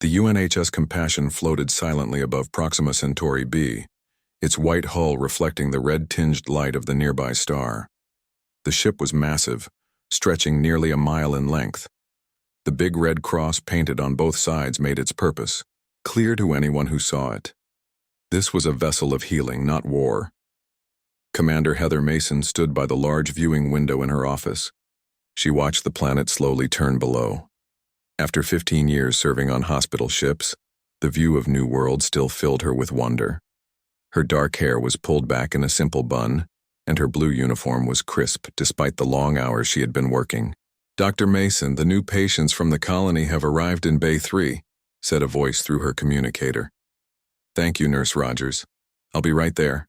The UNHS Compassion floated silently above Proxima Centauri b, its white hull reflecting the red-tinged light of the nearby star. The ship was massive, stretching nearly a mile in length. The big red cross painted on both sides made its purpose clear to anyone who saw it. This was a vessel of healing, not war. Commander Heather Mason stood by the large viewing window in her office. She watched the planet slowly turn below. After 15 years serving on hospital ships, the view of New World still filled her with wonder. Her dark hair was pulled back in a simple bun, and her blue uniform was crisp despite the long hours she had been working. "Dr. Mason, the new patients from the colony have arrived in Bay 3, said a voice through her communicator. "Thank you, Nurse Rogers. I'll be right there,"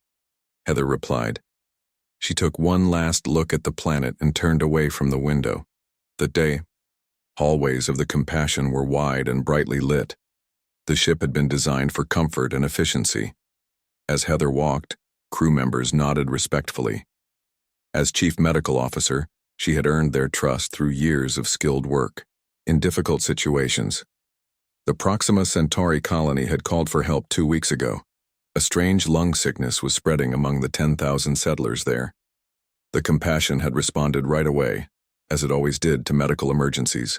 Heather replied. She took one last look at the planet and turned away from the window. The hallways of the Compassion were wide and brightly lit. The ship had been designed for comfort and efficiency. As Heather walked, crew members nodded respectfully. As Chief Medical Officer, she had earned their trust through years of skilled work. In difficult situations, the Proxima Centauri colony had called for help 2 weeks ago. A strange lung sickness was spreading among the 10,000 settlers there. The Compassion had responded right away, as it always did to medical emergencies.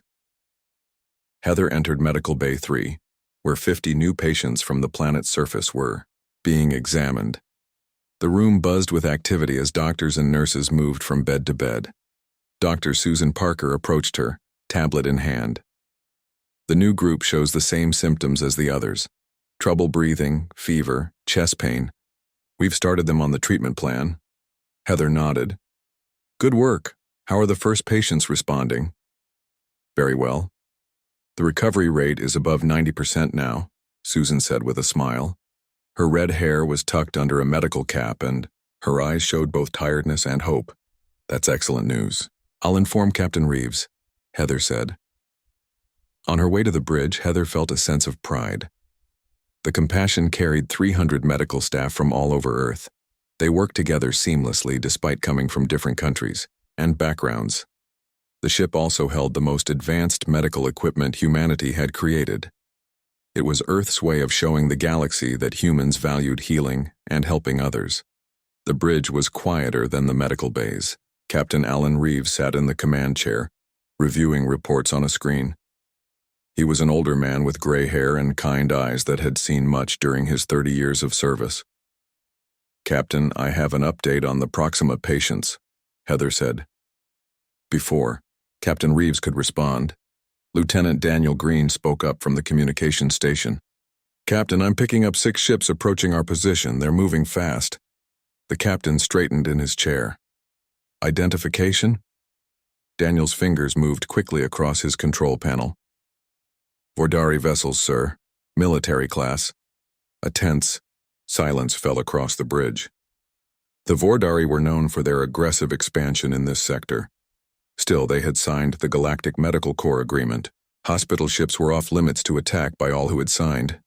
Heather entered Medical Bay 3, where 50 new patients from the planet's surface were being examined. The room buzzed with activity as doctors and nurses moved from bed to bed. Dr. Susan Parker approached her, tablet in hand. The new group shows the same symptoms as the others: trouble breathing, fever, chest pain. We've started them on the treatment plan. Heather nodded. Good work. How are the first patients responding? Very well. The recovery rate is above 90% now, Susan said with a smile. Her red hair was tucked under a medical cap and her eyes showed both tiredness and hope. That's excellent news. I'll inform Captain Reeves, Heather said. On her way to the bridge, Heather felt a sense of pride. The Compassion carried 300 medical staff from all over Earth. They worked together seamlessly despite coming from different countries and backgrounds. The ship also held the most advanced medical equipment humanity had created. It was Earth's way of showing the galaxy that humans valued healing and helping others. The bridge was quieter than the medical bays. Captain Alan Reeves sat in the command chair, reviewing reports on a screen. He was an older man with gray hair and kind eyes that had seen much during his 30 years of service. Captain, I have an update on the Proxima patients, Heather said. Before Captain Reeves could respond, Lieutenant Daniel Green spoke up from the communication station. Captain, I'm picking up 6 ships approaching our position. They're moving fast. The captain straightened in his chair. Identification? Daniel's fingers moved quickly across his control panel. Vordari vessels, sir. Military class. A tense silence fell across the bridge. The Vordari were known for their aggressive expansion in this sector. Still, they had signed the Galactic Medical Corps agreement. Hospital ships were off limits to attack by all who had signed.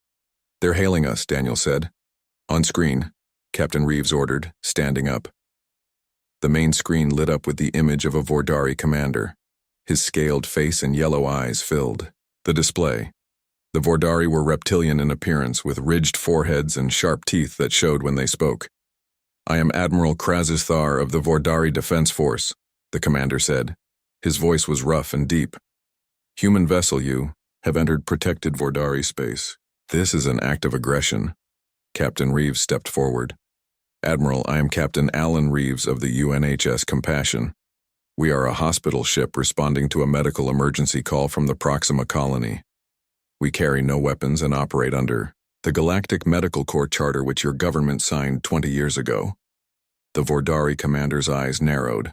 They're hailing us, Daniel said. On screen, Captain Reeves ordered, standing up. The main screen lit up with the image of a Vordari commander. His scaled face and yellow eyes filled the display. The Vordari were reptilian in appearance, with ridged foreheads and sharp teeth that showed when they spoke. I am Admiral Krasisthar of the Vordari Defense Force, the commander said. His voice was rough and deep. Human vessel, you have entered protected Vordari space. This is an act of aggression. Captain Reeves stepped forward. Admiral, I am Captain Alan Reeves of the UNHS Compassion. We are a hospital ship responding to a medical emergency call from the Proxima colony. We carry no weapons and operate under the Galactic Medical Corps Charter which your government signed 20 years ago. The Vordari commander's eyes narrowed.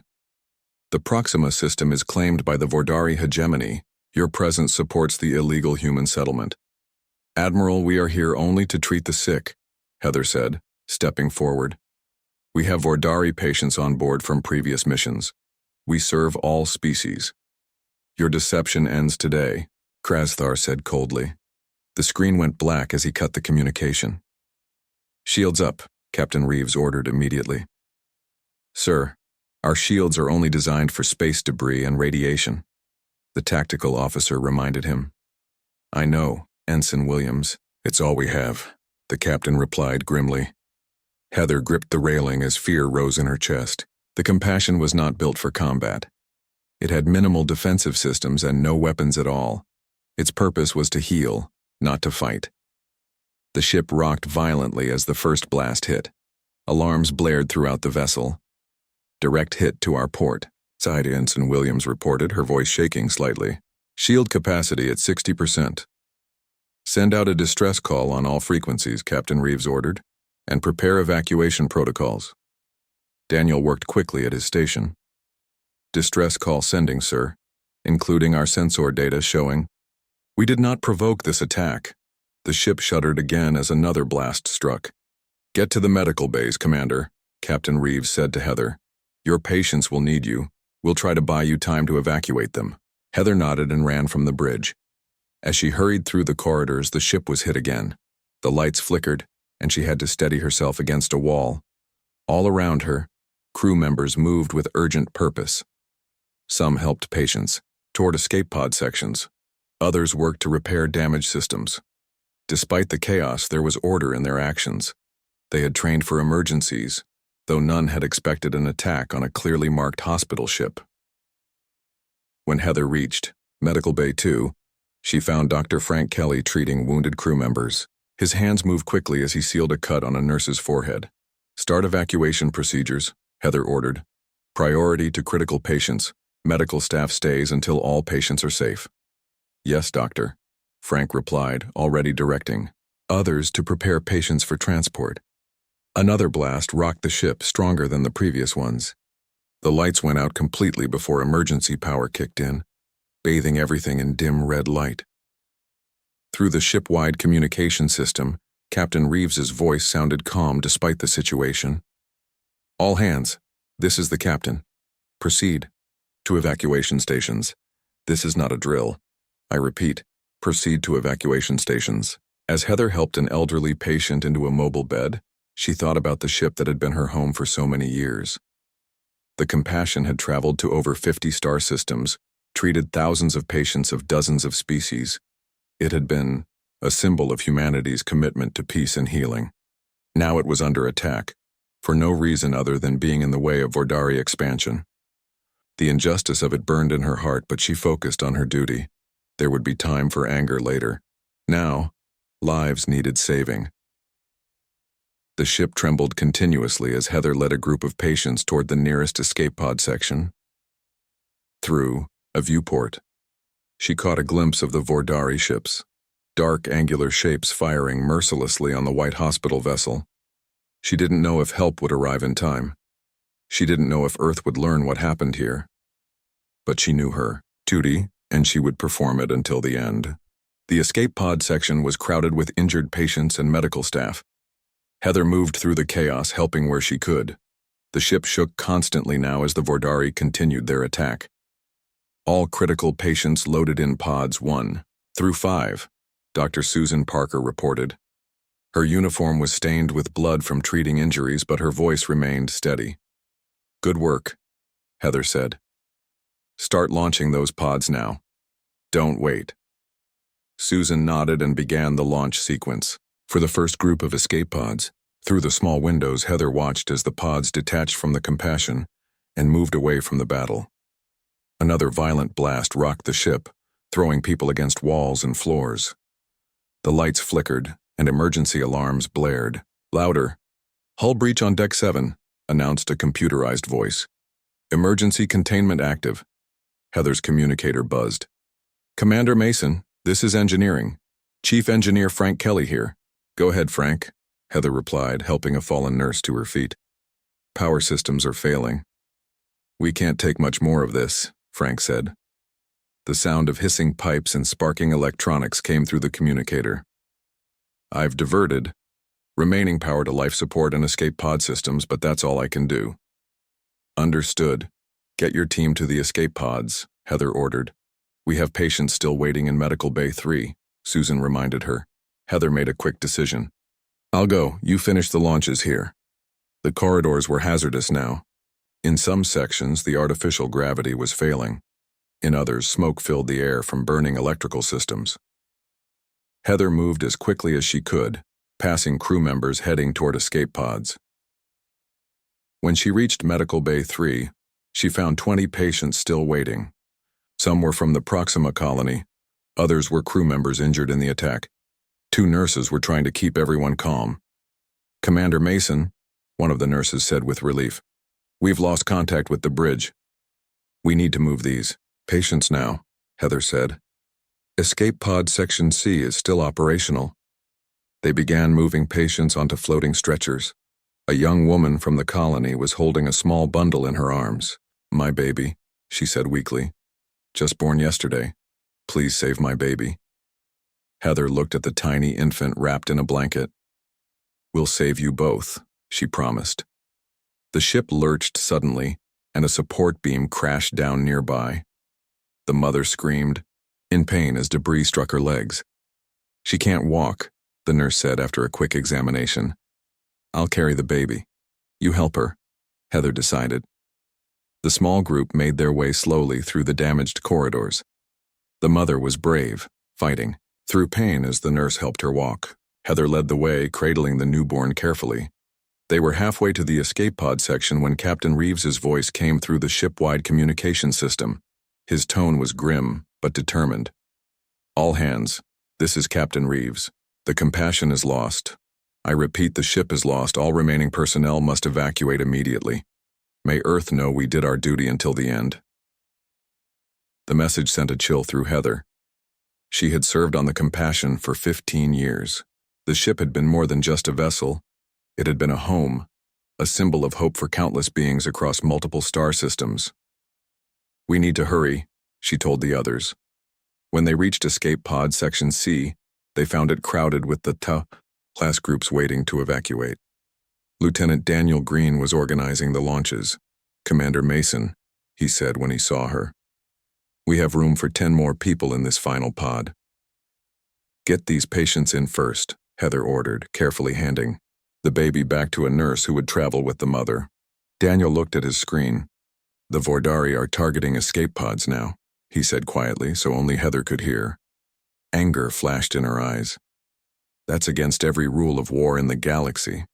The Proxima system is claimed by the Vordari hegemony. Your presence supports the illegal human settlement. Admiral, we are here only to treat the sick, Heather said, stepping forward. We have Vordari patients on board from previous missions. We serve all species. Your deception ends today, Krasthar said coldly. The screen went black as he cut the communication. Shields up, Captain Reeves ordered immediately. Sir, our shields are only designed for space debris and radiation, the tactical officer reminded him. I know, Ensign Williams. It's all we have, the captain replied grimly. Heather gripped the railing as fear rose in her chest. The Compassion was not built for combat. It had minimal defensive systems and no weapons at all. Its purpose was to heal, not to fight. The ship rocked violently as the first blast hit. Alarms blared throughout the vessel. Direct hit to our port, Side Ensign Williams reported, her voice shaking slightly. Shield capacity at 60%. Send out a distress call on all frequencies, Captain Reeves ordered, and prepare evacuation protocols. Daniel worked quickly at his station. Distress call sending, sir, including our sensor data showing. We did not provoke this attack. The ship shuddered again as another blast struck. Get to the medical bays, Commander, Captain Reeves said to Heather. Your patients will need you. We'll try to buy you time to evacuate them. Heather nodded and ran from the bridge. As she hurried through the corridors, the ship was hit again. The lights flickered, and she had to steady herself against a wall. All around her, crew members moved with urgent purpose. Some helped patients, toward escape pod sections. Others worked to repair damaged systems. Despite the chaos, there was order in their actions. They had trained for emergencies, though none had expected an attack on a clearly marked hospital ship. When Heather reached Medical Bay 2, she found Dr. Frank Kelly treating wounded crew members. His hands moved quickly as he sealed a cut on a nurse's forehead. Start evacuation procedures, Heather ordered. Priority to critical patients. Medical staff stays until all patients are safe. Yes, doctor, Frank replied, already directing. Others to prepare patients for transport. Another blast rocked the ship, stronger than the previous ones. The lights went out completely before emergency power kicked in, bathing everything in dim red light. Through the ship-wide communication system, Captain Reeves's voice sounded calm despite the situation. All hands, this is the captain. Proceed to evacuation stations. This is not a drill. I repeat, proceed to evacuation stations. As Heather helped an elderly patient into a mobile bed, she thought about the ship that had been her home for so many years. The Compassion had traveled to over 50 star systems, treated thousands of patients of dozens of species. It had been a symbol of humanity's commitment to peace and healing. Now it was under attack, for no reason other than being in the way of Vordari expansion. The injustice of it burned in her heart, but she focused on her duty. There would be time for anger later. Now, lives needed saving. The ship trembled continuously as Heather led a group of patients toward the nearest escape pod section. Through a viewport, she caught a glimpse of the Vordari ships, dark angular shapes firing mercilessly on the white hospital vessel. She didn't know if help would arrive in time. She didn't know if Earth would learn what happened here. But she knew her duty, and she would perform it until the end. The escape pod section was crowded with injured patients and medical staff. Heather moved through the chaos, helping where she could. The ship shook constantly now as the Vordari continued their attack. All critical patients loaded in pods 1 through 5, Dr. Susan Parker reported. Her uniform was stained with blood from treating injuries, but her voice remained steady. Good work, Heather said. Start launching those pods now. Don't wait. Susan nodded and began the launch sequence. For the first group of escape pods, through the small windows, Heather watched as the pods detached from the Compassion and moved away from the battle. Another violent blast rocked the ship, throwing people against walls and floors. The lights flickered, and emergency alarms blared. Louder. Hull breach on Deck 7, announced a computerized voice. Emergency containment active. Heather's communicator buzzed. Commander Mason, this is engineering. Chief Engineer Frank Kelly here. Go ahead, Frank, Heather replied, helping a fallen nurse to her feet. Power systems are failing. We can't take much more of this, Frank said. The sound of hissing pipes and sparking electronics came through the communicator. I've diverted remaining power to life support and escape pod systems, but that's all I can do. Understood. Get your team to the escape pods, Heather ordered. We have patients still waiting in Medical Bay 3, Susan reminded her. Heather made a quick decision. I'll go. You finish the launches here. The corridors were hazardous now. In some sections, the artificial gravity was failing. In others, smoke filled the air from burning electrical systems. Heather moved as quickly as she could, passing crew members heading toward escape pods. When she reached Medical Bay 3, she found 20 patients still waiting. Some were from the Proxima colony, others were crew members injured in the attack. 2 nurses were trying to keep everyone calm. "Commander Mason," one of the nurses said with relief, "we've lost contact with the bridge. We need to move these patients now," Heather said. "Escape pod Section C is still operational." They began moving patients onto floating stretchers. A young woman from the colony was holding a small bundle in her arms. "My baby," she said weakly. "Just born yesterday. Please save my baby." Heather looked at the tiny infant wrapped in a blanket. "We'll save you both," she promised. The ship lurched suddenly, and a support beam crashed down nearby. The mother screamed, in pain as debris struck her legs. "She can't walk," the nurse said after a quick examination. "I'll carry the baby. You help her," Heather decided. The small group made their way slowly through the damaged corridors. The mother was brave, fighting through pain as the nurse helped her walk. Heather led the way, cradling the newborn carefully. They were halfway to the escape pod section when Captain Reeves's voice came through the ship-wide communication system. His tone was grim, but determined. "All hands, this is Captain Reeves. The Compassion is lost. I repeat, the ship is lost. All remaining personnel must evacuate immediately. May Earth know we did our duty until the end." The message sent a chill through Heather. She had served on the Compassion for 15 years. The ship had been more than just a vessel. It had been a home, a symbol of hope for countless beings across multiple star systems. "We need to hurry," she told the others. When they reached Escape Pod Section C, they found it crowded with the class groups waiting to evacuate. Lieutenant Daniel Green was organizing the launches. "Commander Mason," he said when he saw her. "We have room for 10 more people in this final pod." "Get these patients in first," Heather ordered, carefully handing the baby back to a nurse who would travel with the mother. Daniel looked at his screen. "The Vordari are targeting escape pods now," he said quietly so only Heather could hear. Anger flashed in her eyes. "That's against every rule of war in the galaxy."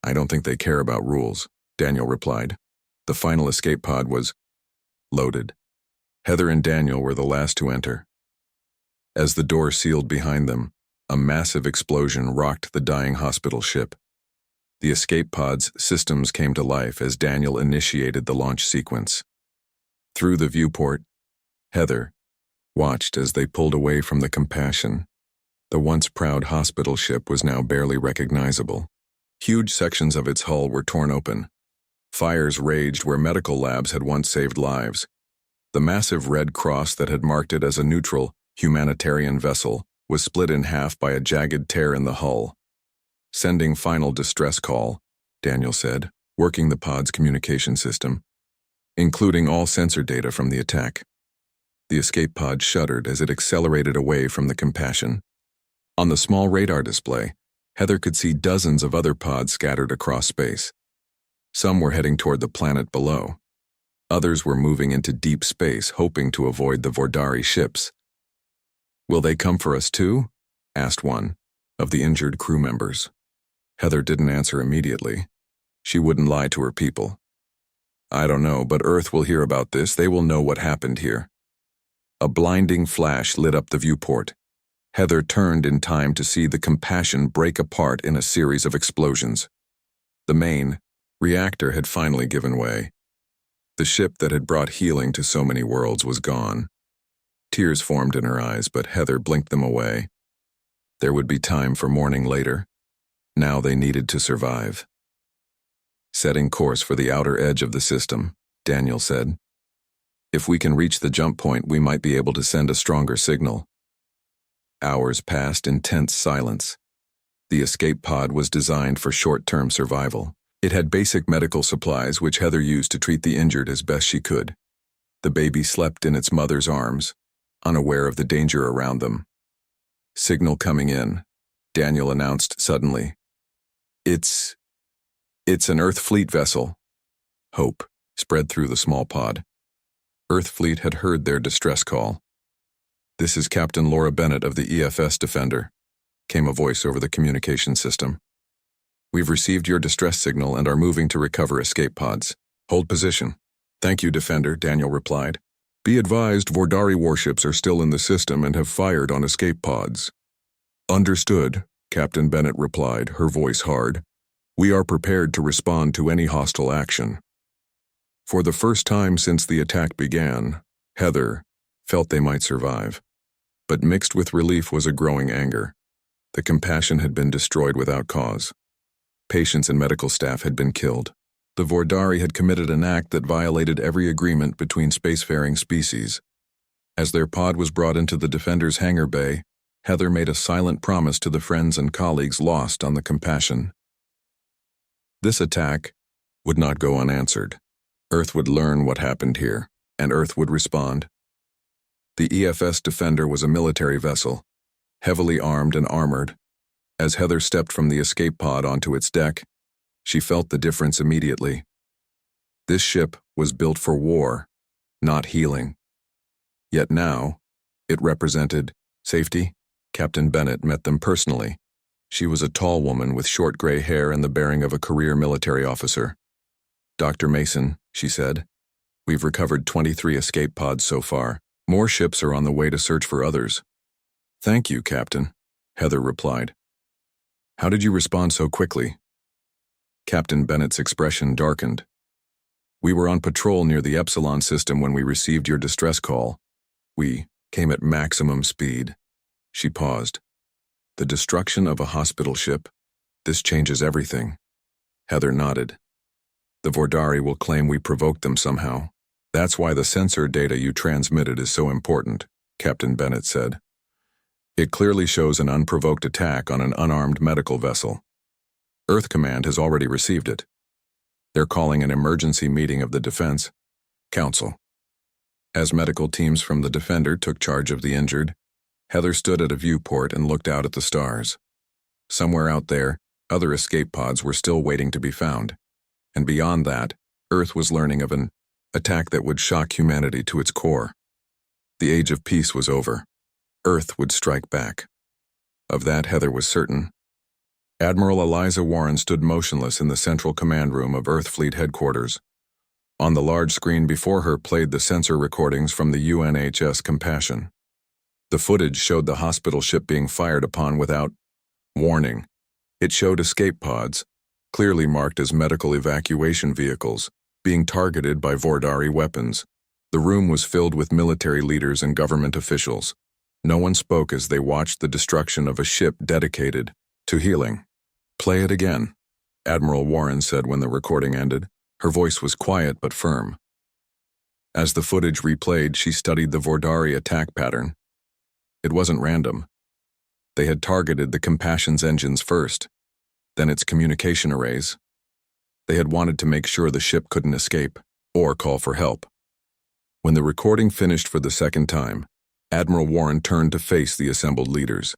"I don't think they care about rules," Daniel replied. The final escape pod was loaded. Heather and Daniel were the last to enter. As the door sealed behind them, a massive explosion rocked the dying hospital ship. The escape pod's systems came to life as Daniel initiated the launch sequence. Through the viewport, Heather watched as they pulled away from the Compassion. The once proud hospital ship was now barely recognizable. Huge sections of its hull were torn open. Fires raged where medical labs had once saved lives. The massive red cross that had marked it as a neutral, humanitarian vessel was split in half by a jagged tear in the hull. "Sending final distress call," Daniel said, working the pod's communication system, including all sensor data from the attack. The escape pod shuddered as it accelerated away from the Compassion. On the small radar display, Heather could see dozens of other pods scattered across space. Some were heading toward the planet below. Others were moving into deep space, hoping to avoid the Vordari ships. "Will they come for us too?" asked one of the injured crew members. Heather didn't answer immediately. She wouldn't lie to her people. "I don't know, but Earth will hear about this. They will know what happened here." A blinding flash lit up the viewport. Heather turned in time to see the Compassion break apart in a series of explosions. The main reactor had finally given way. The ship that had brought healing to so many worlds was gone. Tears formed in her eyes, but Heather blinked them away. There would be time for mourning later. Now they needed to survive. "Setting course for the outer edge of the system," Daniel said. "If we can reach the jump point, we might be able to send a stronger signal." Hours passed in tense silence. The escape pod was designed for short-term survival. It had basic medical supplies which Heather used to treat the injured as best she could. The baby slept in its mother's arms, unaware of the danger around them. "Signal coming in," Daniel announced suddenly. It's an Earth Fleet vessel." Hope spread through the small pod. Earth Fleet had heard their distress call. This is Captain Laura Bennett of the EFS Defender, came a voice over the communication system. We've received your distress signal and are moving to recover escape pods. Hold position. Thank you, Defender, Daniel replied. Be advised, Vordari warships are still in the system and have fired on escape pods. Understood, Captain Bennett replied, her voice hard. We are prepared to respond to any hostile action. For the first time since the attack began, Heather felt they might survive. But mixed with relief was a growing anger. The compassion had been destroyed without cause. Patients and medical staff had been killed. The Vordari had committed an act that violated every agreement between spacefaring species. As their pod was brought into the Defender's hangar bay, Heather made a silent promise to the friends and colleagues lost on the Compassion. This attack would not go unanswered. Earth would learn what happened here, and Earth would respond. The EFS Defender was a military vessel, heavily armed and armored. As Heather stepped from the escape pod onto its deck, she felt the difference immediately. This ship was built for war, not healing. Yet now, it represented safety. Captain Bennett met them personally. She was a tall woman with short gray hair and the bearing of a career military officer. Dr. Mason, she said, we've recovered 23 escape pods so far. More ships are on the way to search for others. Thank you, Captain, Heather replied. How did you respond so quickly? Captain Bennett's expression darkened. We were on patrol near the Epsilon system when we received your distress call. We came at maximum speed. She paused. The destruction of a hospital ship. This changes everything. Heather nodded. The Vordari will claim we provoked them somehow. That's why the sensor data you transmitted is so important, Captain Bennett said. It clearly shows an unprovoked attack on an unarmed medical vessel. Earth Command has already received it. They're calling an emergency meeting of the Defense Council. As medical teams from the Defender took charge of the injured, Heather stood at a viewport and looked out at the stars. Somewhere out there, other escape pods were still waiting to be found. And beyond that, Earth was learning of an attack that would shock humanity to its core. The age of peace was over. Earth would strike back. Of that, Heather was certain. Admiral Eliza Warren stood motionless in the central command room of Earth Fleet Headquarters. On the large screen before her played the sensor recordings from the UNHS Compassion. The footage showed the hospital ship being fired upon without warning. It showed escape pods, clearly marked as medical evacuation vehicles, being targeted by Vordari weapons. The room was filled with military leaders and government officials. No one spoke as they watched the destruction of a ship dedicated to healing. Play it again, Admiral Warren said when the recording ended. Her voice was quiet but firm. As the footage replayed, she studied the Vordari attack pattern. It wasn't random. They had targeted the Compassion's engines first, then its communication arrays. They had wanted to make sure the ship couldn't escape or call for help. When the recording finished for the second time, Admiral Warren turned to face the assembled leaders.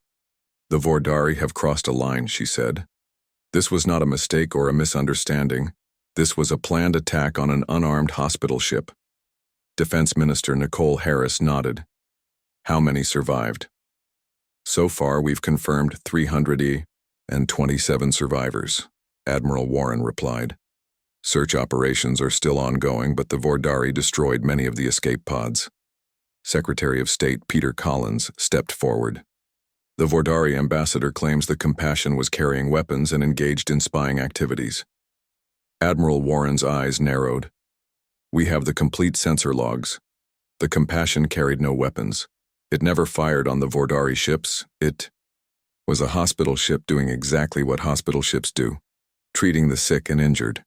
The Vordari have crossed a line, she said. This was not a mistake or a misunderstanding. This was a planned attack on an unarmed hospital ship. Defense Minister Nicole Harris nodded. How many survived? So far, we've confirmed 327 survivors, Admiral Warren replied. Search operations are still ongoing, but the Vordari destroyed many of the escape pods. Secretary of State Peter Collins stepped forward. The Vordari ambassador claims the Compassion was carrying weapons and engaged in spying activities. Admiral Warren's eyes narrowed. We have the complete sensor logs. The Compassion carried no weapons. It never fired on the Vordari ships. It was a hospital ship doing exactly what hospital ships do, treating the sick and injured.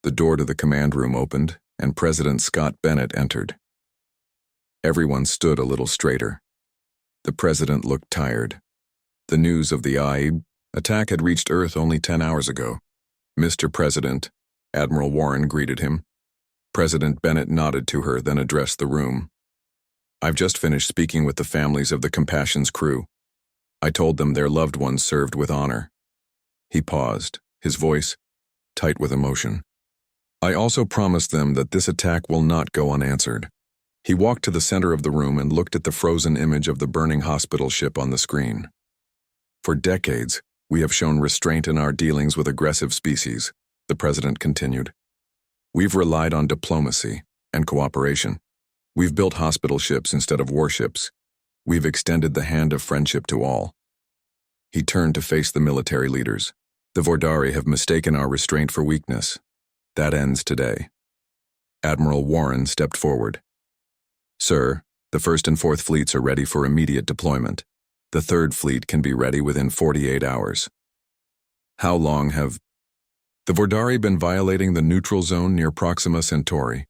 The door to the command room opened, and President Scott Bennett entered. Everyone stood a little straighter. The president looked tired. The news of the IE attack had reached Earth only 10 hours ago. Mr. President, Admiral Warren greeted him. President Bennett nodded to her, then addressed the room. I've just finished speaking with the families of the Compassion's crew. I told them their loved ones served with honor. He paused, his voice tight with emotion. I also promised them that this attack will not go unanswered. He walked to the center of the room and looked at the frozen image of the burning hospital ship on the screen. For decades, we have shown restraint in our dealings with aggressive species, the president continued. We've relied on diplomacy and cooperation. We've built hospital ships instead of warships. We've extended the hand of friendship to all. He turned to face the military leaders. The Vordari have mistaken our restraint for weakness. That ends today. Admiral Warren stepped forward. Sir, the 1st and 4th fleets are ready for immediate deployment. The 3rd fleet can be ready within 48 hours. How long have the Vordari been violating the neutral zone near Proxima Centauri?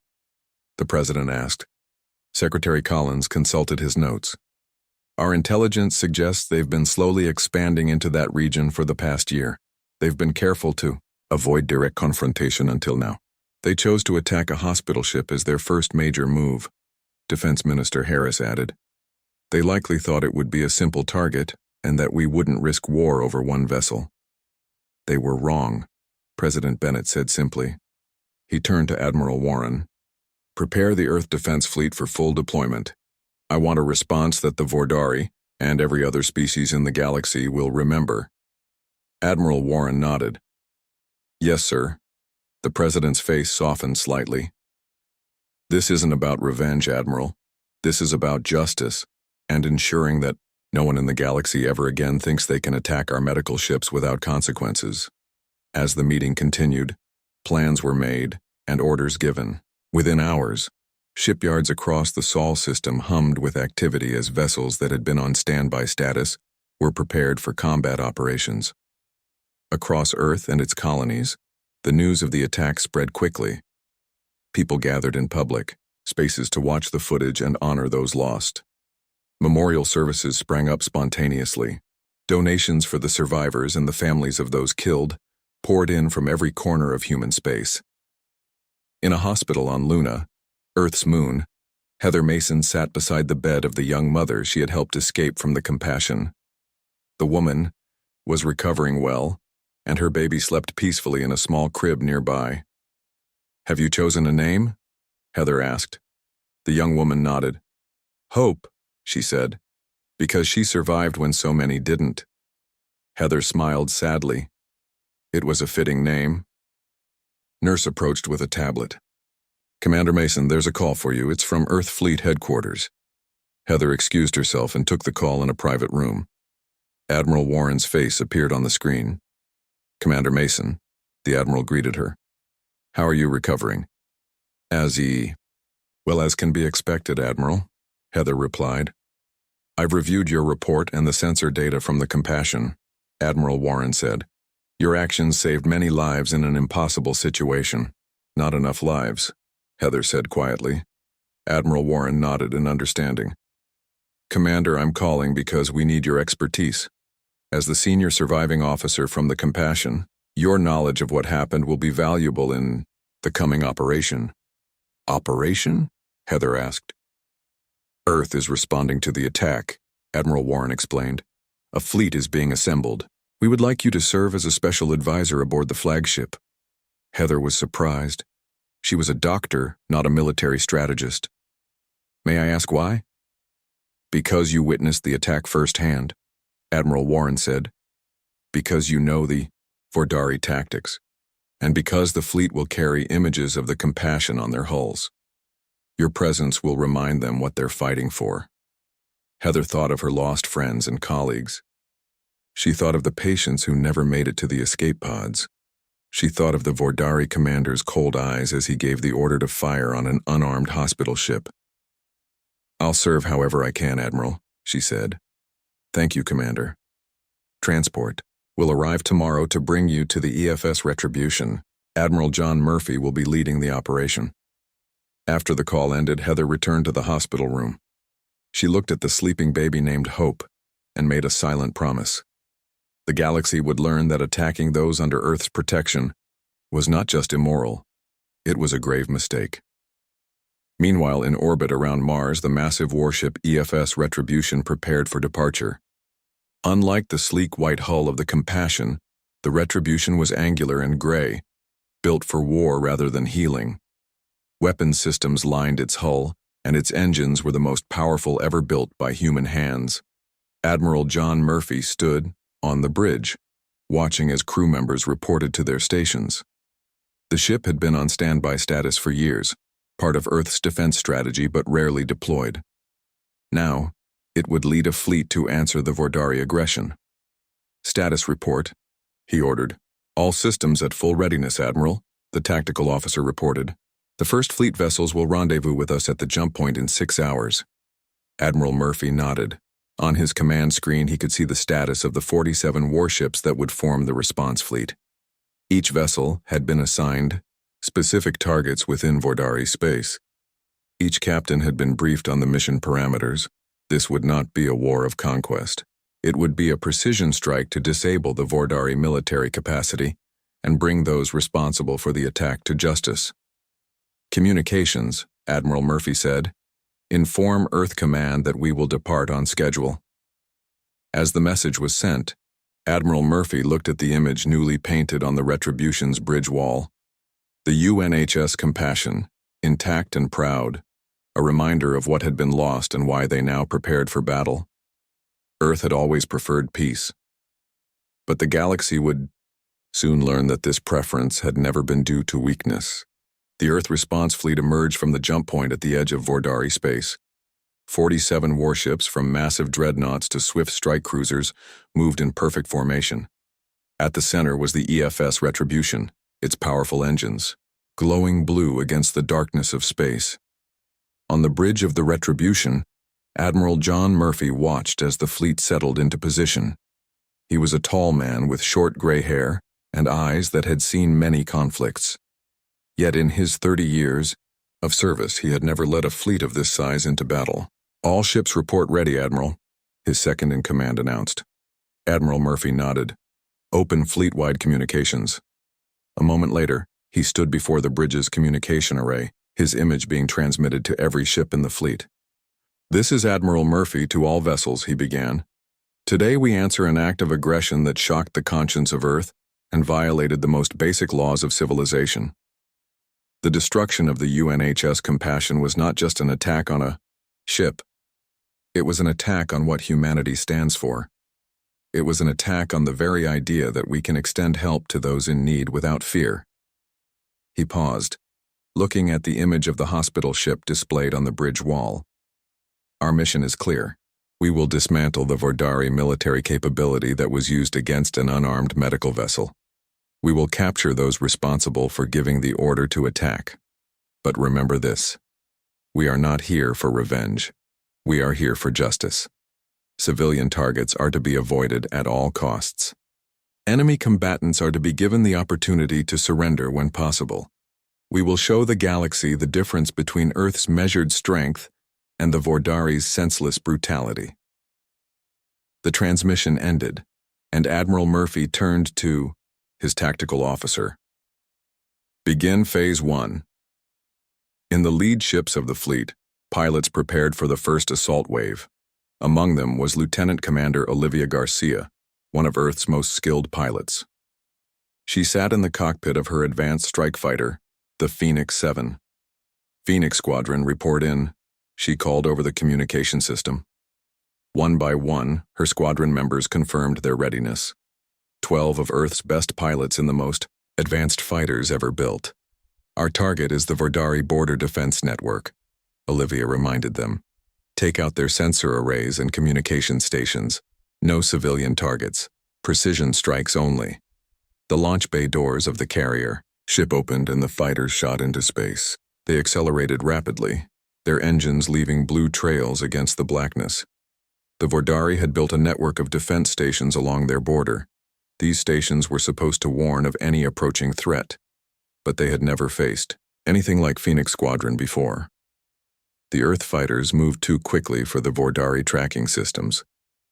The president asked. Secretary Collins consulted his notes. Our intelligence suggests they've been slowly expanding into that region for the past year. They've been careful to avoid direct confrontation until now. They chose to attack a hospital ship as their first major move, Defense Minister Harris added. They likely thought it would be a simple target and that we wouldn't risk war over one vessel. They were wrong, President Bennett said simply. He turned to Admiral Warren. Prepare the Earth Defense Fleet for full deployment. I want a response that the Vordari, and every other species in the galaxy, will remember. Admiral Warren nodded. Yes, sir. The president's face softened slightly. This isn't about revenge, Admiral. This is about justice, and ensuring that no one in the galaxy ever again thinks they can attack our medical ships without consequences. As the meeting continued, plans were made and orders given. Within hours, shipyards across the Sol system hummed with activity as vessels that had been on standby status were prepared for combat operations. Across Earth and its colonies, the news of the attack spread quickly. People gathered in public spaces to watch the footage and honor those lost. Memorial services sprang up spontaneously. Donations for the survivors and the families of those killed poured in from every corner of human space. In a hospital on Luna, Earth's moon, Heather Mason sat beside the bed of the young mother she had helped escape from the Compassion. The woman was recovering well, and her baby slept peacefully in a small crib nearby. Have you chosen a name? Heather asked. The young woman nodded. Hope, she said, because she survived when so many didn't. Heather smiled sadly. It was a fitting name. Nurse approached with a tablet. Commander Mason, there's a call for you. It's from Earth Fleet Headquarters. Heather excused herself and took the call in a private room. Admiral Warren's face appeared on the screen. Commander Mason, the Admiral greeted her. How are you recovering? Well as can be expected, Admiral, Heather replied. I've reviewed your report and the sensor data from the Compassion, Admiral Warren said. Your actions saved many lives in an impossible situation. Not enough lives, Heather said quietly. Admiral Warren nodded in understanding. Commander, I'm calling because we need your expertise. As the senior surviving officer from the Compassion, your knowledge of what happened will be valuable in the coming operation. Operation? Heather asked. Earth is responding to the attack, Admiral Warren explained. A fleet is being assembled. We would like you to serve as a special advisor aboard the flagship. Heather was surprised. She was a doctor, not a military strategist. May I ask why? Because you witnessed the attack firsthand, Admiral Warren said. Because you know the Vordari tactics, and because the fleet will carry images of the Compassion on their hulls. Your presence will remind them what they're fighting for. Heather thought of her lost friends and colleagues. She thought of the patients who never made it to the escape pods. She thought of the Vordari commander's cold eyes as he gave the order to fire on an unarmed hospital ship. I'll serve however I can, Admiral, she said. Thank you, Commander. Transport will arrive tomorrow to bring you to the EFS Retribution. Admiral John Murphy will be leading the operation. After the call ended, Heather returned to the hospital room. She looked at the sleeping baby named Hope and made a silent promise. The galaxy would learn that attacking those under Earth's protection was not just immoral, it was a grave mistake. Meanwhile, in orbit around Mars, the massive warship EFS Retribution prepared for departure. Unlike the sleek white hull of the Compassion, the Retribution was angular and gray, built for war rather than healing. Weapon systems lined its hull, and its engines were the most powerful ever built by human hands. Admiral John Murphy stood on the bridge, watching as crew members reported to their stations. The ship had been on standby status for years, part of Earth's defense strategy but rarely deployed. Now, it would lead a fleet to answer the Vordari aggression. "Status report," he ordered. "All systems at full readiness, Admiral," the tactical officer reported. "The first fleet vessels will rendezvous with us at the jump point in 6 hours." Admiral Murphy nodded. On his command screen, he could see the status of the 47 warships that would form the response fleet. Each vessel had been assigned specific targets within Vordari space. Each captain had been briefed on the mission parameters. This would not be a war of conquest. It would be a precision strike to disable the Vordari military capacity and bring those responsible for the attack to justice. "Communications," Admiral Murphy said. "Inform Earth Command that we will depart on schedule." As the message was sent, Admiral Murphy looked at the image newly painted on the Retribution's bridge wall. The UNHS Compassion, intact and proud, a reminder of what had been lost and why they now prepared for battle. Earth had always preferred peace. But the galaxy would soon learn that this preference had never been due to weakness. The Earth response fleet emerged from the jump point at the edge of Vordari space. 47 warships, from massive dreadnoughts to swift strike cruisers, moved in perfect formation. At the center was the EFS Retribution, its powerful engines, glowing blue against the darkness of space. On the bridge of the Retribution, Admiral John Murphy watched as the fleet settled into position. He was a tall man with short gray hair and eyes that had seen many conflicts. Yet in his 30 years of service, he had never led a fleet of this size into battle. "All ships report ready, Admiral," his second-in-command announced. Admiral Murphy nodded. "Open fleet-wide communications." A moment later, he stood before the bridge's communication array, his image being transmitted to every ship in the fleet. "This is Admiral Murphy to all vessels," he began. "Today we answer an act of aggression that shocked the conscience of Earth and violated the most basic laws of civilization. The destruction of the UNHS Compassion was not just an attack on a ship. It was an attack on what humanity stands for. It was an attack on the very idea that we can extend help to those in need without fear." He paused, looking at the image of the hospital ship displayed on the bridge wall. "Our mission is clear. We will dismantle the Vordari military capability that was used against an unarmed medical vessel. We will capture those responsible for giving the order to attack. But remember this: we are not here for revenge. We are here for justice. Civilian targets are to be avoided at all costs. Enemy combatants are to be given the opportunity to surrender when possible. We will show the galaxy the difference between Earth's measured strength and the Vordari's senseless brutality." The transmission ended, and Admiral Murphy turned to his tactical officer. "Begin Phase 1. In the lead ships of the fleet, pilots prepared for the first assault wave. Among them was Lieutenant Commander Olivia Garcia, one of Earth's most skilled pilots. She sat in the cockpit of her advanced strike fighter, the Phoenix 7. "Phoenix Squadron, report in," she called over the communication system. One by one, her squadron members confirmed their readiness. 12 of Earth's best pilots and the most advanced fighters ever built. "Our target is the Vordari Border Defense Network," Olivia reminded them. "Take out their sensor arrays and communication stations. No civilian targets. Precision strikes only." The launch bay doors of the carrier ship opened and the fighters shot into space. They accelerated rapidly, their engines leaving blue trails against the blackness. The Vordari had built a network of defense stations along their border. These stations were supposed to warn of any approaching threat, but they had never faced anything like Phoenix Squadron before. The Earth fighters moved too quickly for the Vordari tracking systems.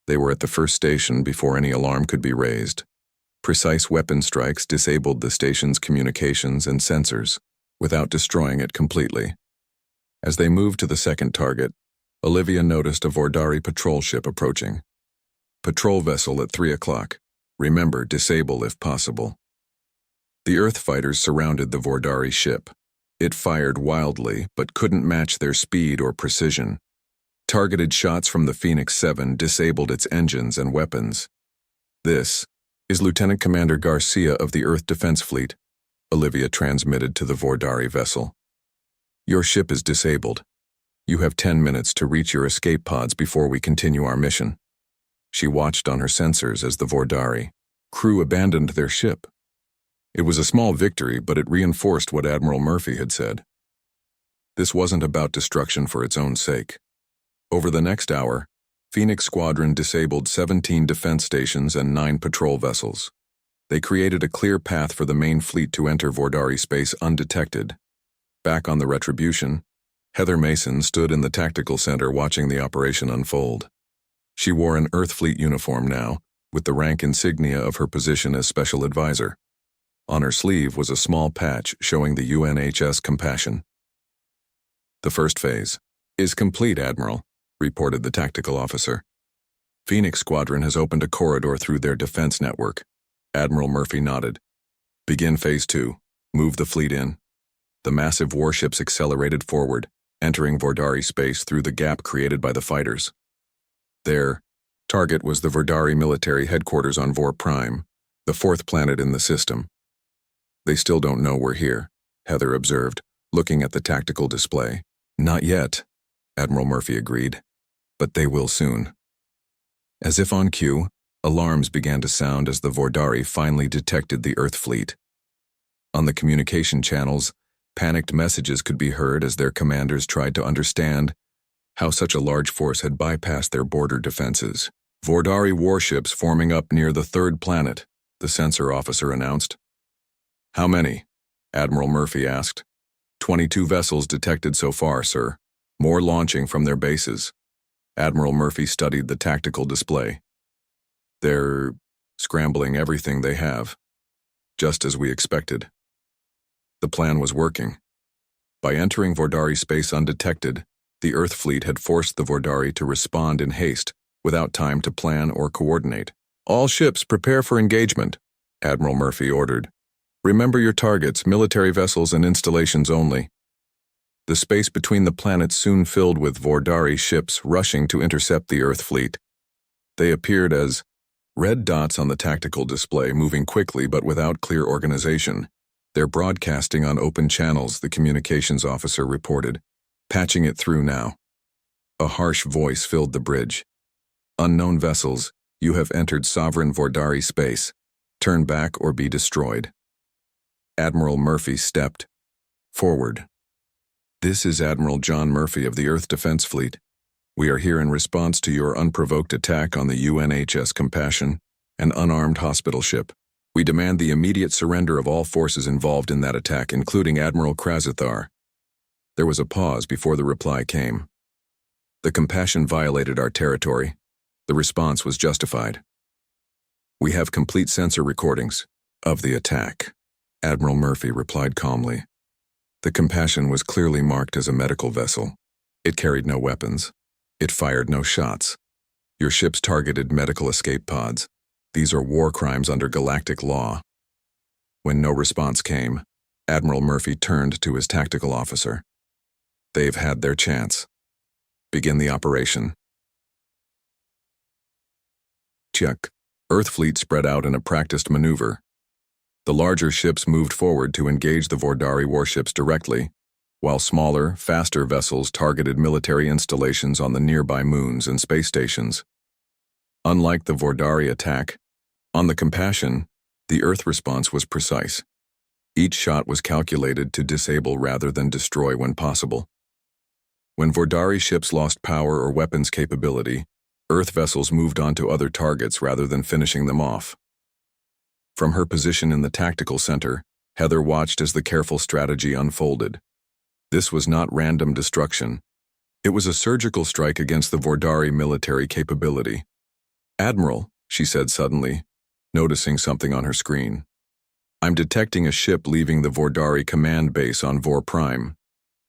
They were at the first station before any alarm could be raised. Precise weapon strikes disabled the station's communications and sensors, without destroying it completely. As they moved to the second target, Olivia noticed a Vordari patrol ship approaching. "Patrol vessel at 3 o'clock. Remember, disable if possible." The Earth fighters surrounded the Vordari ship. It fired wildly, but couldn't match their speed or precision. Targeted shots from the Phoenix 7 disabled its engines and weapons. "This is Lieutenant Commander Garcia of the Earth Defense Fleet," Olivia transmitted to the Vordari vessel. "Your ship is disabled. You have 10 minutes to reach your escape pods before we continue our mission." She watched on her sensors as the Vordari crew abandoned their ship. It was a small victory, but it reinforced what Admiral Murphy had said. This wasn't about destruction for its own sake. Over the next hour, Phoenix Squadron disabled 17 defense stations and 9 patrol vessels. They created a clear path for the main fleet to enter Vordari space undetected. Back on the Retribution, Heather Mason stood in the tactical center watching the operation unfold. She wore an Earth Fleet uniform now, with the rank insignia of her position as Special Advisor. On her sleeve was a small patch showing the UNHS Compassion. "The first phase is complete, Admiral," reported the tactical officer. "Phoenix Squadron has opened a corridor through their defense network." Admiral Murphy nodded. "Begin Phase 2. Move the fleet in." The massive warships accelerated forward, entering Vordari space through the gap created by the fighters. Their target was the Vordari military headquarters on Vor Prime, the 4th planet in the system. "They still don't know we're here," Heather observed, looking at the tactical display. "Not yet," Admiral Murphy agreed. "But they will soon." As if on cue, alarms began to sound as the Vordari finally detected the Earth fleet. On the communication channels, panicked messages could be heard as their commanders tried to understand how such a large force had bypassed their border defenses. "Vordari warships forming up near the 3rd planet," the sensor officer announced. "How many?" Admiral Murphy asked. 22 vessels detected so far, sir. More launching from their bases." Admiral Murphy studied the tactical display. "They're scrambling everything they have, just as we expected." The plan was working. By entering Vordari space undetected, the Earth fleet had forced the Vordari to respond in haste, without time to plan or coordinate. "All ships prepare for engagement," Admiral Murphy ordered. "Remember your targets, military vessels and installations only." The space between the planets soon filled with Vordari ships rushing to intercept the Earth fleet. They appeared as red dots on the tactical display, moving quickly but without clear organization. "They're broadcasting on open channels," the communications officer reported. "Patching it through now." A harsh voice filled the bridge. "Unknown vessels, you have entered sovereign Vordari space. Turn back or be destroyed." Admiral Murphy stepped forward. "This is Admiral John Murphy of the Earth Defense Fleet. We are here in response to your unprovoked attack on the UNHS Compassion, an unarmed hospital ship. We demand the immediate surrender of all forces involved in that attack, including Admiral Krasithar." There was a pause before the reply came. "The Compassion violated our territory. The response was justified. We have complete sensor recordings of the attack," Admiral Murphy replied calmly. "The Compassion was clearly marked as a medical vessel. It carried no weapons. It fired no shots. Your ships targeted medical escape pods. These are war crimes under galactic law." When no response came, Admiral Murphy turned to his tactical officer. "They've had their chance. Begin the operation." Check. Earth fleet spread out in a practiced maneuver. The larger ships moved forward to engage the Vordari warships directly, while smaller, faster vessels targeted military installations on the nearby moons and space stations. Unlike the Vordari attack, on the Compassion, the Earth response was precise. Each shot was calculated to disable rather than destroy when possible. When Vordari ships lost power or weapons capability, Earth vessels moved on to other targets rather than finishing them off. From her position in the tactical center, Heather watched as the careful strategy unfolded. This was not random destruction. It was a surgical strike against the Vordari military capability. "Admiral," she said suddenly, noticing something on her screen. "I'm detecting a ship leaving the Vordari command base on Vor Prime.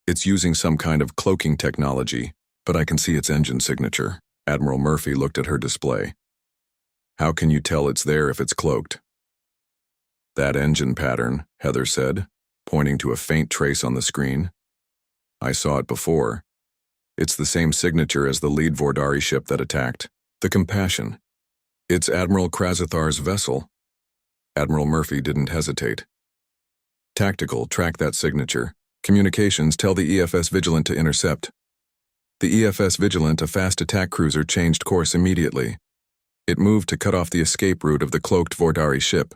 It's using some kind of cloaking technology, but I can see its engine signature." Admiral Murphy looked at her display. "How can you tell it's there if it's cloaked?" "That engine pattern," Heather said. pointing to a faint trace on the screen. I saw it before. It's the same signature as the lead Vordari ship that attacked. The Compassion. It's Admiral Krazathar's vessel. Admiral Murphy didn't hesitate. Tactical, track that signature. Communications, tell the EFS Vigilant to intercept. The EFS Vigilant, a fast attack cruiser, changed course immediately. It moved to cut off the escape route of the cloaked Vordari ship.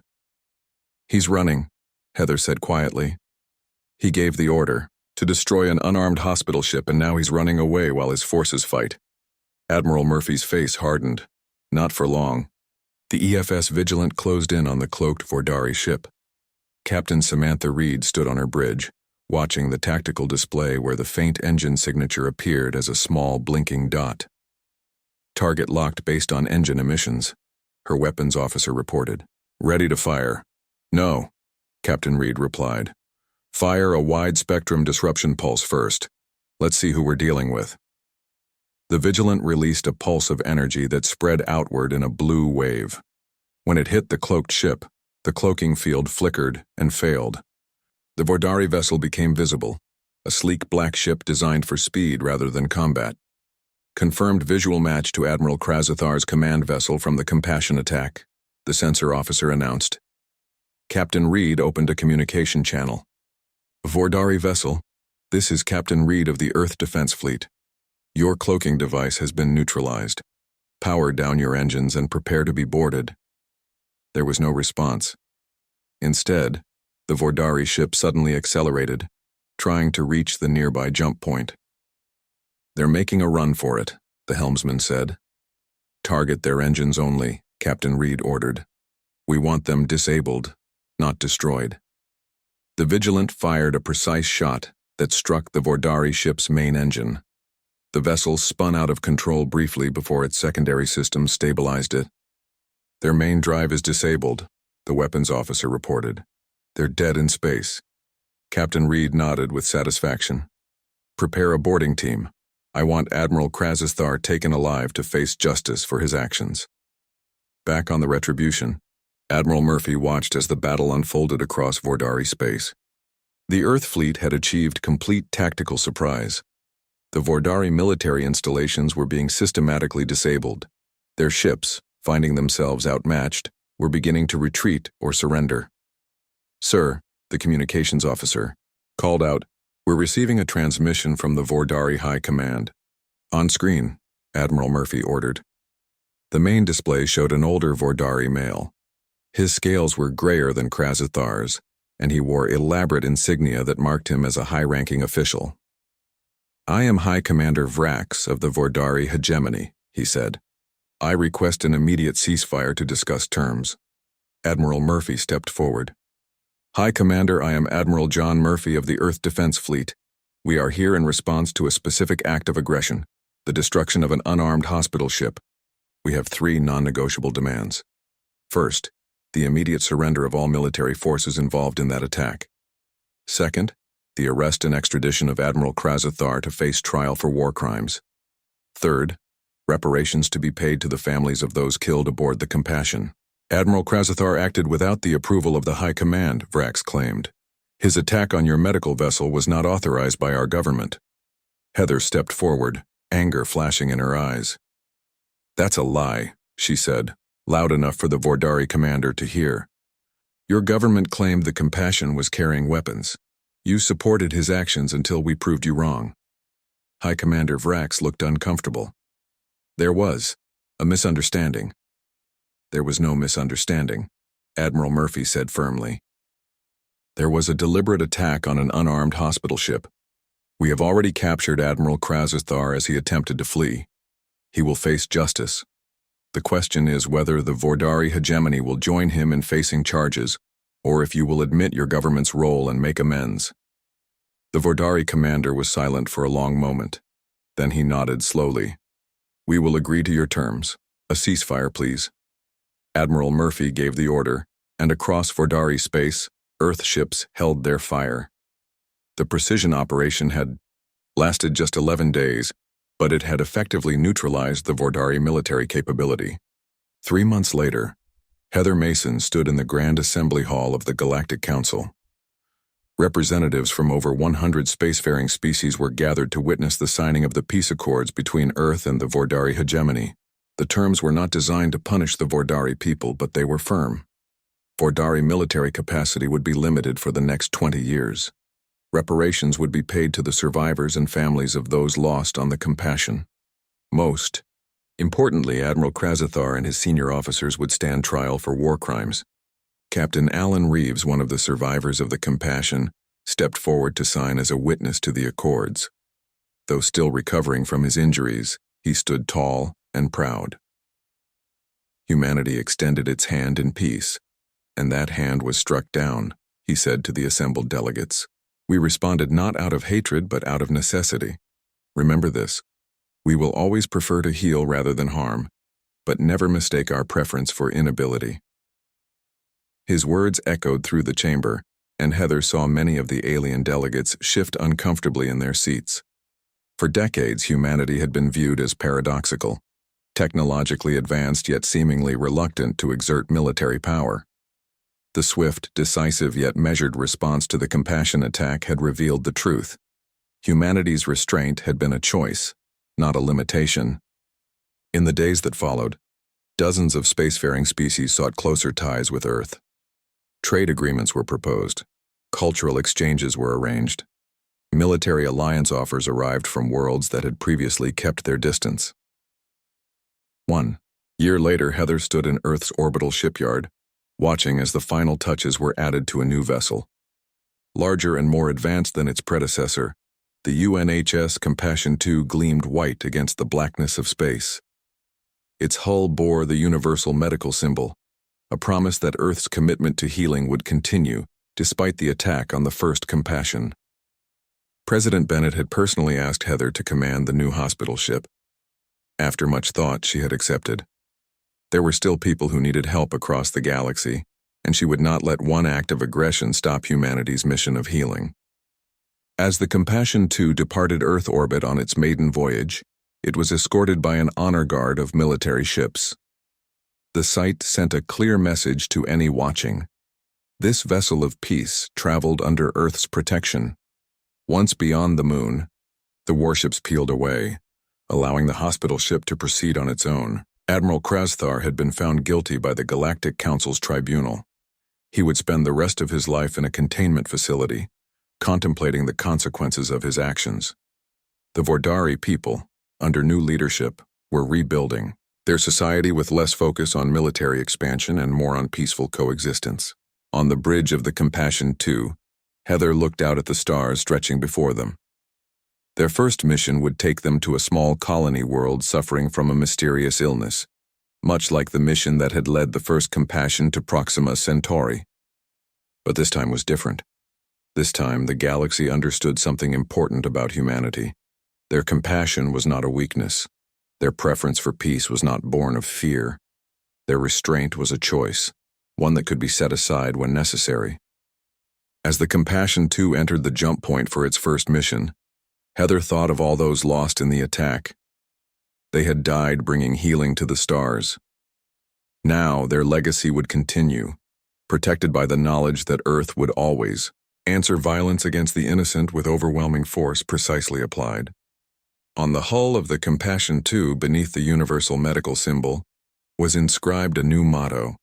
He's running, Heather said quietly. He gave the order to destroy an unarmed hospital ship, and now he's running away while his forces fight. Admiral Murphy's face hardened. Not for long. The EFS Vigilant closed in on the cloaked Vordari ship. Captain Samantha Reed stood on her bridge, watching the tactical display where the faint engine signature appeared as a small blinking dot. Target locked based on engine emissions, her weapons officer reported. Ready to fire. No, Captain Reed replied. Fire a wide-spectrum disruption pulse first. Let's see who we're dealing with. The Vigilant released a pulse of energy that spread outward in a blue wave. When it hit the cloaked ship, the cloaking field flickered and failed. The Vordari vessel became visible, a sleek black ship designed for speed rather than combat. Confirmed visual match to Admiral Krazathar's command vessel from the Compassion attack, the sensor officer announced. Captain Reed opened a communication channel. Vordari vessel, this is Captain Reed of the Earth Defense Fleet. Your cloaking device has been neutralized. Power down your engines and prepare to be boarded. There was no response. Instead, the Vordari ship suddenly accelerated, trying to reach the nearby jump point. They're making a run for it, the helmsman said. Target their engines only, Captain Reed ordered. We want them disabled, not destroyed. The Vigilant fired a precise shot that struck the Vordari ship's main engine. The vessel spun out of control briefly before its secondary systems stabilized it. Their main drive is disabled, the weapons officer reported. They're dead in space. Captain Reed nodded with satisfaction. Prepare a boarding team. I want Admiral Krazathar taken alive to face justice for his actions. Back on the Retribution, Admiral Murphy watched as the battle unfolded across Vordari space. The Earth fleet had achieved complete tactical surprise. The Vordari military installations were being systematically disabled. Their ships, finding themselves outmatched, were beginning to retreat or surrender. Sir, the communications officer called out, we're receiving a transmission from the Vordari High Command. On screen, Admiral Murphy ordered. The main display showed an older Vordari male. His scales were grayer than Krazathar's, and he wore elaborate insignia that marked him as a high-ranking official. I am High Commander Vrax of the Vordari Hegemony, he said. I request an immediate ceasefire to discuss terms. Admiral Murphy stepped forward. High Commander, I am Admiral John Murphy of the Earth Defense Fleet. We are here in response to a specific act of aggression, the destruction of an unarmed hospital ship. We have 3 non-negotiable demands. First, the immediate surrender of all military forces involved in that attack. Second, the arrest and extradition of Admiral Krazathar to face trial for war crimes. Third, reparations to be paid to the families of those killed aboard the Compassion. Admiral Krazathar acted without the approval of the High Command, Vrax claimed. His attack on your medical vessel was not authorized by our government. Heather stepped forward, anger flashing in her eyes. That's a lie, she said, loud enough for the Vordari commander to hear. Your government claimed the Compassion was carrying weapons. You supported his actions until we proved you wrong. High Commander Vrax looked uncomfortable. There was a misunderstanding. There was no misunderstanding, Admiral Murphy said firmly. There was a deliberate attack on an unarmed hospital ship. We have already captured Admiral Krazathar as he attempted to flee. He will face justice. The question is whether the Vordari Hegemony will join him in facing charges, or if you will admit your government's role and make amends. The Vordari commander was silent for a long moment. Then he nodded slowly. We will agree to your terms. A ceasefire, please. Admiral Murphy gave the order, and across Vordari space, Earth ships held their fire. The precision operation had lasted just 11 days, but it had effectively neutralized the Vordari military capability. 3 months later, Heather Mason stood in the Grand Assembly Hall of the Galactic Council. Representatives from over 100 spacefaring species were gathered to witness the signing of the peace accords between Earth and the Vordari hegemony. The terms were not designed to punish the Vordari people, but they were firm. Vordari military capacity would be limited for the next 20 years. Reparations would be paid to the survivors and families of those lost on the Compassion. Most importantly, Admiral Krasathar and his senior officers would stand trial for war crimes. Captain Alan Reeves, one of the survivors of the Compassion, stepped forward to sign as a witness to the accords. Though still recovering from his injuries, he stood tall and proud. Humanity extended its hand in peace, and that hand was struck down, he said to the assembled delegates. We responded not out of hatred but out of necessity. Remember this. We will always prefer to heal rather than harm, but never mistake our preference for inability. His words echoed through the chamber, and Heather saw many of the alien delegates shift uncomfortably in their seats. For decades, humanity had been viewed as paradoxical, technologically advanced yet seemingly reluctant to exert military power. The swift, decisive yet measured response to the Compassion attack had revealed the truth. Humanity's restraint had been a choice, not a limitation. In the days that followed, dozens of spacefaring species sought closer ties with Earth. Trade agreements were proposed. Cultural exchanges were arranged. Military alliance offers arrived from worlds that had previously kept their distance. 1 year later, Heather stood in Earth's orbital shipyard, watching as the final touches were added to a new vessel. Larger and more advanced than its predecessor, the UNHS Compassion II gleamed white against the blackness of space. Its hull bore the universal medical symbol, a promise that Earth's commitment to healing would continue despite the attack on the first Compassion. President Bennett had personally asked Heather to command the new hospital ship. After much thought, she had accepted. There were still people who needed help across the galaxy, and she would not let one act of aggression stop humanity's mission of healing. As the Compassion II departed Earth orbit on its maiden voyage, it was escorted by an honor guard of military ships. The sight sent a clear message to any watching. This vessel of peace traveled under Earth's protection. Once beyond the moon, the warships peeled away, allowing the hospital ship to proceed on its own. Admiral Krasathar had been found guilty by the Galactic Council's tribunal. He would spend the rest of his life in a containment facility, contemplating the consequences of his actions. The Vordari people, under new leadership, were rebuilding their society with less focus on military expansion and more on peaceful coexistence. On the bridge of the Compassion II, Heather looked out at the stars stretching before them. Their first mission would take them to a small colony world suffering from a mysterious illness, much like the mission that had led the first Compassion to Proxima Centauri. But this time was different. This time, the galaxy understood something important about humanity. Their compassion was not a weakness. Their preference for peace was not born of fear. Their restraint was a choice, one that could be set aside when necessary. As the Compassion II entered the jump point for its first mission, Heather thought of all those lost in the attack. They had died bringing healing to the stars. Now their legacy would continue, protected by the knowledge that Earth would always answer violence against the innocent with overwhelming force precisely applied. On the hull of the Compassion II, beneath the universal medical symbol, was inscribed a new motto: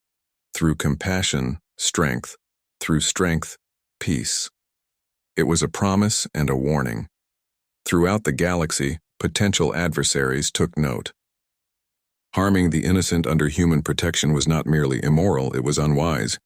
through compassion, strength; through strength, peace. It was a promise and a warning. Throughout the galaxy, potential adversaries took note. Harming the innocent under human protection was not merely immoral, it was unwise.